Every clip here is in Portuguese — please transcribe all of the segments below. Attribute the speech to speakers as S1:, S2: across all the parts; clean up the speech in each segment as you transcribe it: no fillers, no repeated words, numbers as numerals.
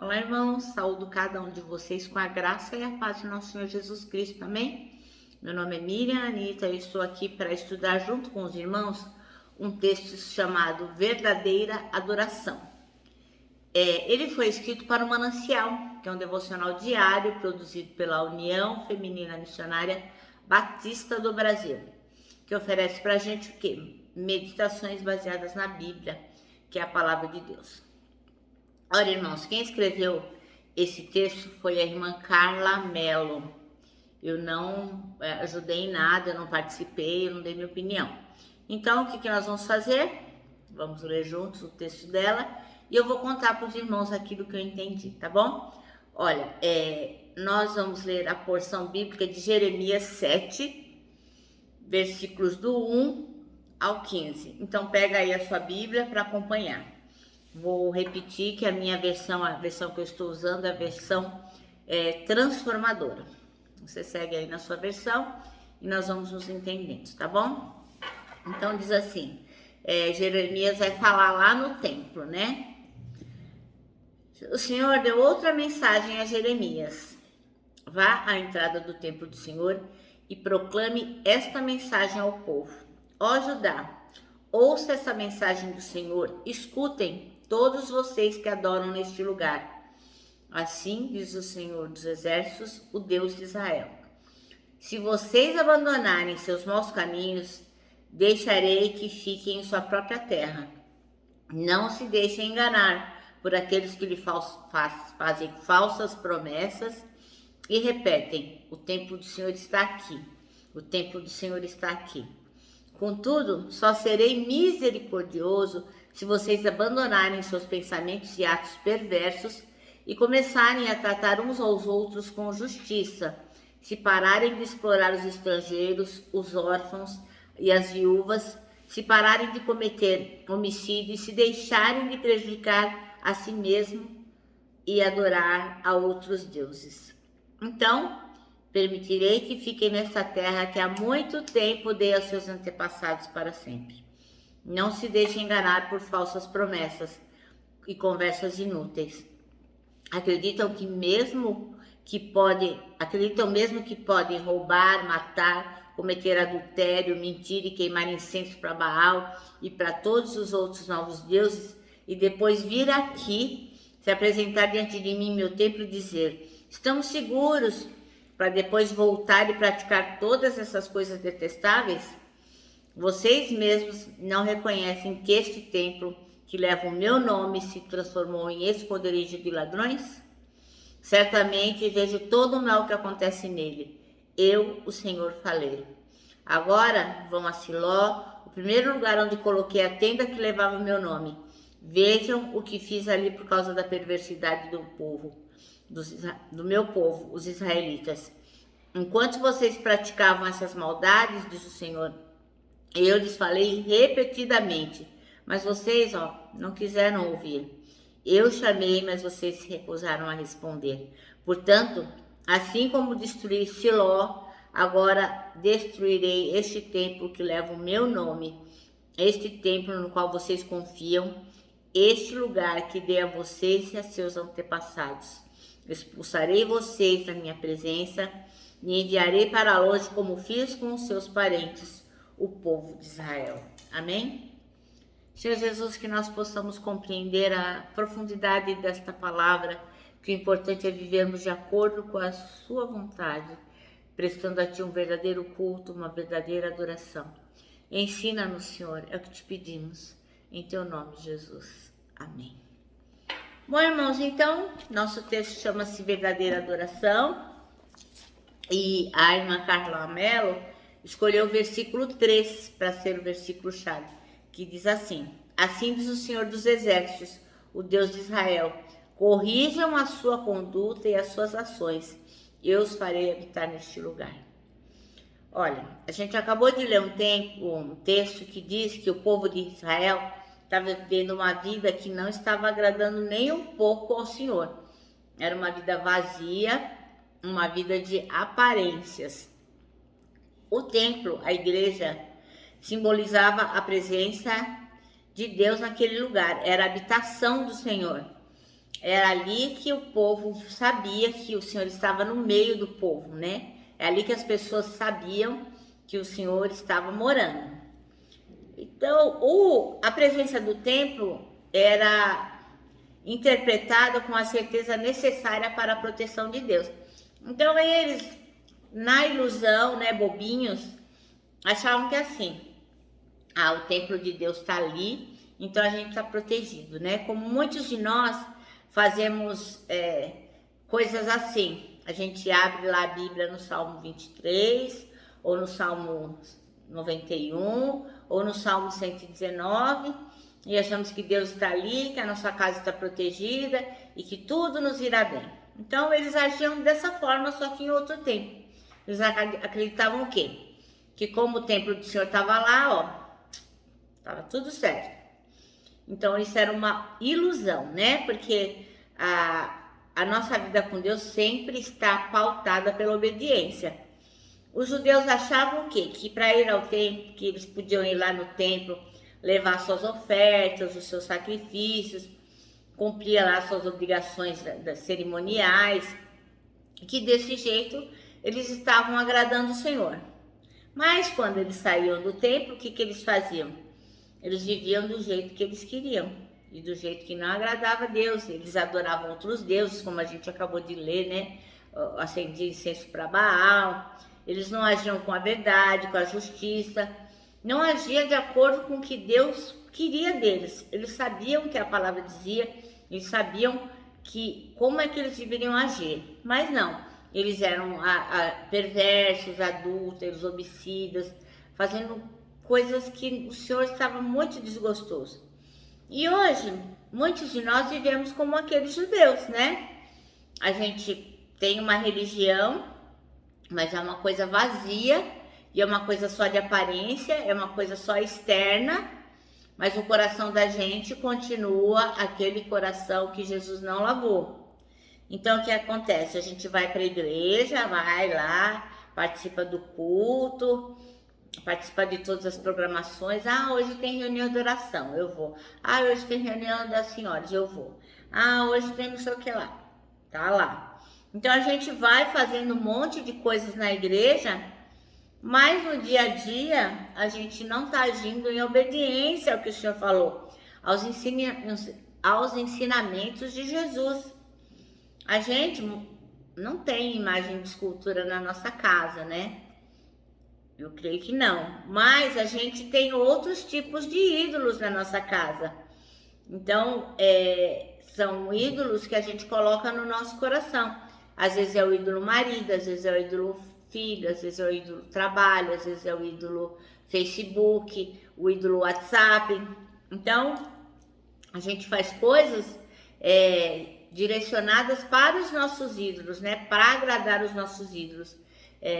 S1: Olá, irmãos, saúdo cada um de vocês com a graça e a paz de nosso Senhor Jesus Cristo, amém? Meu nome é Miriam Anita e estou aqui para estudar junto com os irmãos um texto chamado Verdadeira Adoração. Ele foi escrito para o Manancial, que é um devocional diário produzido pela União Feminina Missionária Batista do Brasil, que oferece para a gente o quê? Meditações baseadas na Bíblia, que é a palavra de Deus. Olha, irmãos, quem escreveu esse texto foi a irmã Carla Mello. Eu não ajudei em nada, eu não participei, eu não dei minha opinião. Então, o que nós vamos fazer? Vamos ler juntos o texto dela e eu vou contar para os irmãos aquilo que eu entendi, tá bom? Olha, nós vamos ler a porção bíblica de Jeremias 7, versículos do 1 ao 15. Então, pega aí a sua Bíblia para acompanhar. Vou repetir que a minha versão, a versão que eu estou usando é a versão transformadora. Você segue aí na sua versão e nós vamos nos entendendo, tá bom? Então diz assim, Jeremias vai falar lá no templo, né? O Senhor deu outra mensagem a Jeremias. Vá à entrada do templo do Senhor e proclame esta mensagem ao povo. Ó Judá, ouça essa mensagem do Senhor, escutem todos vocês que adoram neste lugar. Assim diz o Senhor dos Exércitos, o Deus de Israel. Se vocês abandonarem seus maus caminhos, deixarei que fiquem em sua própria terra. Não se deixem enganar por aqueles que lhe fazem falsas promessas e repetem, o templo do Senhor está aqui, o templo do Senhor está aqui. Contudo, só serei misericordioso se vocês abandonarem seus pensamentos e atos perversos e começarem a tratar uns aos outros com justiça, se pararem de explorar os estrangeiros, os órfãos e as viúvas, se pararem de cometer homicídio e se deixarem de prejudicar a si mesmo e adorar a outros deuses. Então, permitirei que fiquem nesta terra que há muito tempo dei aos seus antepassados para sempre. Não se deixem enganar por falsas promessas e conversas inúteis. Acreditam mesmo que podem roubar, matar, cometer adultério, mentir e queimar incenso para Baal e para todos os outros novos deuses e depois vir aqui se apresentar diante de mim, meu templo, e dizer: estamos seguros, para depois voltar e praticar todas essas coisas detestáveis? Vocês mesmos não reconhecem que este templo, que leva o meu nome, se transformou em esconderijo de ladrões? Certamente vejo todo o mal que acontece nele. Eu, o Senhor, falei. Agora vão a Siló, o primeiro lugar onde coloquei a tenda que levava o meu nome. Vejam o que fiz ali por causa da perversidade do meu povo, os israelitas. Enquanto vocês praticavam essas maldades, diz o Senhor, eu lhes falei repetidamente, mas vocês, não quiseram ouvir. Eu chamei, mas vocês se recusaram a responder. Portanto, assim como destruí Siló, agora destruirei este templo que leva o meu nome, este templo no qual vocês confiam, este lugar que dei a vocês e a seus antepassados. Expulsarei vocês da minha presença e enviarei para longe como fiz com os seus parentes, o povo de Israel. Amém? Senhor Jesus, que nós possamos compreender a profundidade desta palavra, que o importante é vivermos de acordo com a sua vontade, prestando a Ti um verdadeiro culto, uma verdadeira adoração. Ensina-nos, Senhor, é o que te pedimos, em Teu nome, Jesus. Amém. Bom, irmãos, então, nosso texto chama-se Verdadeira Adoração, e a irmã Carla Mello escolheu o versículo 3 para ser o versículo-chave, que diz assim: assim diz o Senhor dos Exércitos, o Deus de Israel, corrijam a sua conduta e as suas ações, eu os farei habitar neste lugar. Olha, a gente acabou de ler um texto que diz que o povo de Israel estava vivendo uma vida que não estava agradando nem um pouco ao Senhor. Era uma vida vazia, uma vida de aparências. O templo, a igreja, simbolizava a presença de Deus naquele lugar, era a habitação do Senhor. Era ali que o povo sabia que o Senhor estava no meio do povo, né? É ali que as pessoas sabiam que o Senhor estava morando. Então, a presença do templo era interpretada com a certeza necessária para a proteção de Deus. Então, eles, na ilusão, né, bobinhos, achavam que assim, o templo de Deus está ali, então a gente está protegido, né? Como muitos de nós fazemos coisas assim. A gente abre lá a Bíblia no Salmo 23, ou no Salmo 91, ou no Salmo 119, e achamos que Deus está ali, que a nossa casa está protegida e que tudo nos irá bem. Então eles agiam dessa forma, só que em outro tempo. Eles acreditavam o quê? Que como o templo do Senhor estava lá, ó, estava tudo certo. Então isso era uma ilusão, né? Porque a nossa vida com Deus sempre está pautada pela obediência. Os judeus achavam o quê? Que para ir ao templo, que eles podiam ir lá no templo, levar suas ofertas, os seus sacrifícios, cumprir lá suas obrigações cerimoniais, e que desse jeito eles estavam agradando o Senhor. Mas quando eles saíam do templo, o que eles faziam? Eles viviam do jeito que eles queriam e do jeito que não agradava a Deus. Eles adoravam outros deuses, como a gente acabou de ler, né? Acendiam incenso para Baal. Eles não agiam com a verdade, com a justiça. Não agiam de acordo com o que Deus queria deles. Eles sabiam o que a palavra dizia, eles sabiam como é que eles deveriam agir. Mas não, eles eram perversos, adúlteros, homicidas, fazendo coisas que o Senhor estava muito desgostoso. E hoje, muitos de nós vivemos como aqueles judeus, né? A gente tem uma religião, mas é uma coisa vazia, e é uma coisa só de aparência, é uma coisa só externa, mas o coração da gente continua aquele coração que Jesus não lavou. Então, o que acontece? A gente vai para a igreja, vai lá, participa do culto, participa de todas as programações. Hoje tem reunião de oração, eu vou. Hoje tem reunião das senhoras, eu vou. Hoje tem não sei o que lá, tá lá. Então, a gente vai fazendo um monte de coisas na igreja, mas no dia a dia, a gente não está agindo em obediência ao que o Senhor falou, aos ensinamentos de Jesus. A gente não tem imagem de escultura na nossa casa, né? Eu creio que não. Mas a gente tem outros tipos de ídolos na nossa casa. Então, são ídolos que a gente coloca no nosso coração. Às vezes é o ídolo marido, às vezes é o ídolo filho, às vezes é o ídolo trabalho, às vezes é o ídolo Facebook, o ídolo WhatsApp. Então, a gente faz coisas direcionadas para os nossos ídolos, né? Para agradar os nossos ídolos,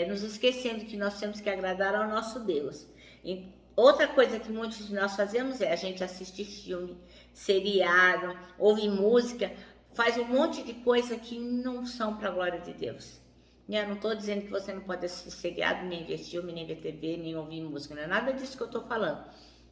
S1: nos esquecendo que nós temos que agradar ao nosso Deus. E outra coisa que muitos de nós fazemos a gente assistir filme, seriado, ouvir música, faz um monte de coisa que não são para a glória de Deus. Eu não estou dizendo que você não pode assistir seriado, nem ver filme, nem ver TV, nem ouvir música, não é nada disso que eu estou falando.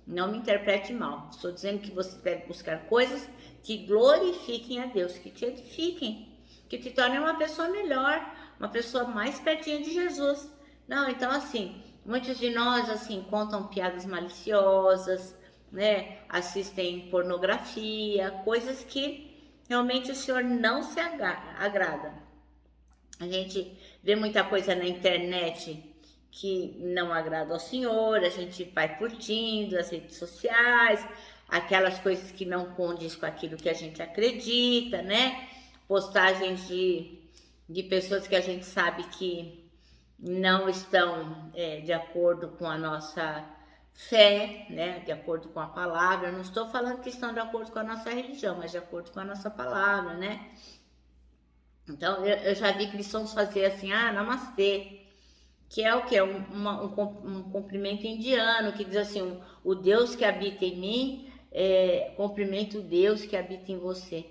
S1: Não me interprete mal. Estou dizendo que você deve buscar coisas que glorifiquem a Deus, que te edifiquem, que te tornem uma pessoa melhor, uma pessoa mais pertinho de Jesus. Não, então assim, muitos de nós assim contam piadas maliciosas, né? Assistem pornografia, coisas que realmente o Senhor não se agrada. A gente vê muita coisa na internet que não agrada ao Senhor, a gente vai curtindo as redes sociais, aquelas coisas que não condiz com aquilo que a gente acredita, né? Postagens de pessoas que a gente sabe que não estão de acordo com a nossa fé, né? De acordo com a palavra. Eu não estou falando que estão de acordo com a nossa religião, mas de acordo com a nossa palavra, né? Então, eu já vi cristãos fazer assim, namastê, que é o que? Um cumprimento indiano, que diz assim, o Deus que habita em mim, cumprimento o Deus que habita em você.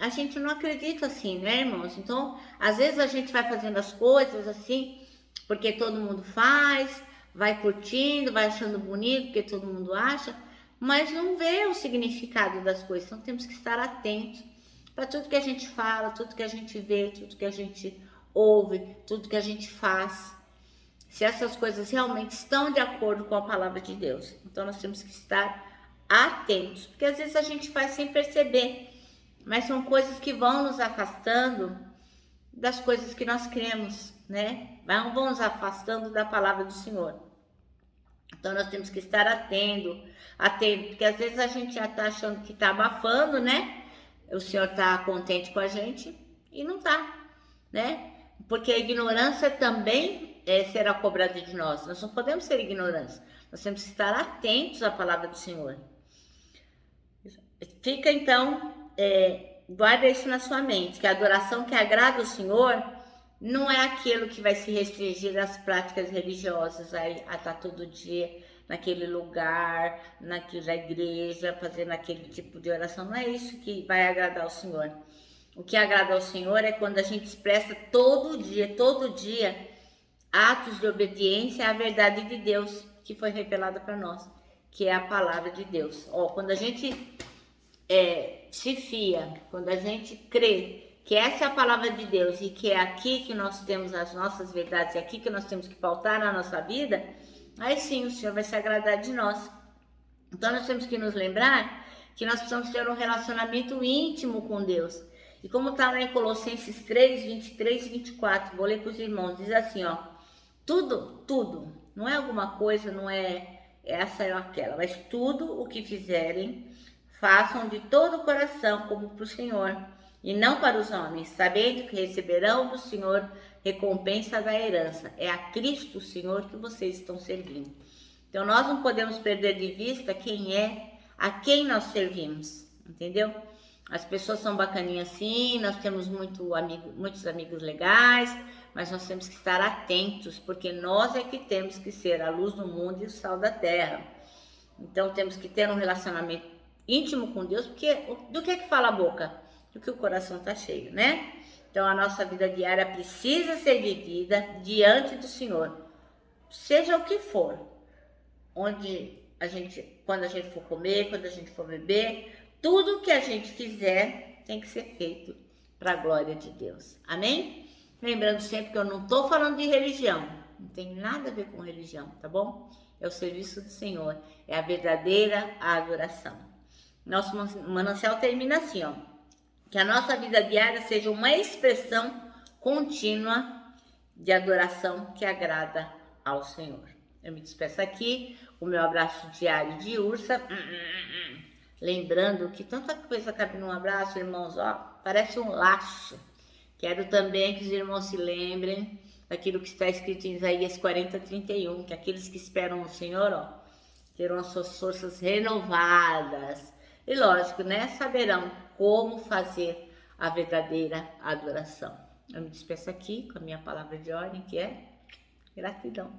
S1: A gente não acredita assim, né, irmãos? Então, às vezes a gente vai fazendo as coisas assim, porque todo mundo faz, vai curtindo, vai achando bonito, porque todo mundo acha, mas não vê o significado das coisas. Então, temos que estar atentos para tudo que a gente fala, tudo que a gente vê, tudo que a gente ouve, tudo que a gente faz. Se essas coisas realmente estão de acordo com a palavra de Deus. Então nós temos que estar atentos, porque às vezes a gente faz sem perceber, mas são coisas que vão nos afastando das coisas que nós cremos, né? Vão nos afastando da palavra do Senhor. Então nós temos que estar atento, porque às vezes a gente já está achando que está abafando, né? O Senhor está contente com a gente e não está, né? Porque a ignorância também será cobrada de nós. Nós não podemos ser ignorantes. Nós temos que estar atentos à palavra do Senhor. Fica então, guarda isso na sua mente, que a adoração que agrada ao Senhor não é aquilo que vai se restringir às práticas religiosas, a estar todo dia naquele lugar, naquela igreja, fazendo aquele tipo de oração. Não é isso que vai agradar ao Senhor. O que agrada ao Senhor é quando a gente expressa todo dia, atos de obediência à verdade de Deus, que foi revelada para nós, que é a palavra de Deus. Quando a gente se fia, quando a gente crê que essa é a palavra de Deus e que é aqui que nós temos as nossas verdades, é aqui que nós temos que pautar na nossa vida, aí sim o Senhor vai se agradar de nós. Então nós temos que nos lembrar que nós precisamos ter um relacionamento íntimo com Deus. E como está lá em Colossenses 3, 23 e 24, vou ler para os irmãos, diz assim, tudo, não é alguma coisa, não é essa ou aquela, mas tudo o que fizerem, façam de todo o coração como para o Senhor, e não para os homens, sabendo que receberão do Senhor recompensa da herança. É a Cristo, o Senhor, que vocês estão servindo. Então, nós não podemos perder de vista a quem nós servimos, entendeu? As pessoas são bacaninhas sim, nós temos muitos amigos legais, mas nós temos que estar atentos, porque nós é que temos que ser a luz do mundo e o sal da terra. Então, temos que ter um relacionamento íntimo com Deus, porque do que fala a boca? Do que o coração está cheio, né? Então, a nossa vida diária precisa ser vivida diante do Senhor, seja o que for, quando a gente for comer, quando a gente for beber, tudo que a gente fizer tem que ser feito para a glória de Deus. Amém? Lembrando sempre que eu não estou falando de religião, não tem nada a ver com religião, tá bom? É o serviço do Senhor, é a verdadeira adoração. Nosso manancial termina assim, que a nossa vida diária seja uma expressão contínua de adoração que agrada ao Senhor. Eu me despeço aqui, o meu abraço diário de ursa. Lembrando que tanta coisa cabe num abraço, irmãos, parece um laço. Quero também que os irmãos se lembrem daquilo que está escrito em Isaías 40:31, que aqueles que esperam no Senhor, terão as suas forças renovadas. E lógico, né, saberão como fazer a verdadeira adoração. Eu me despeço aqui com a minha palavra de ordem, que é gratidão.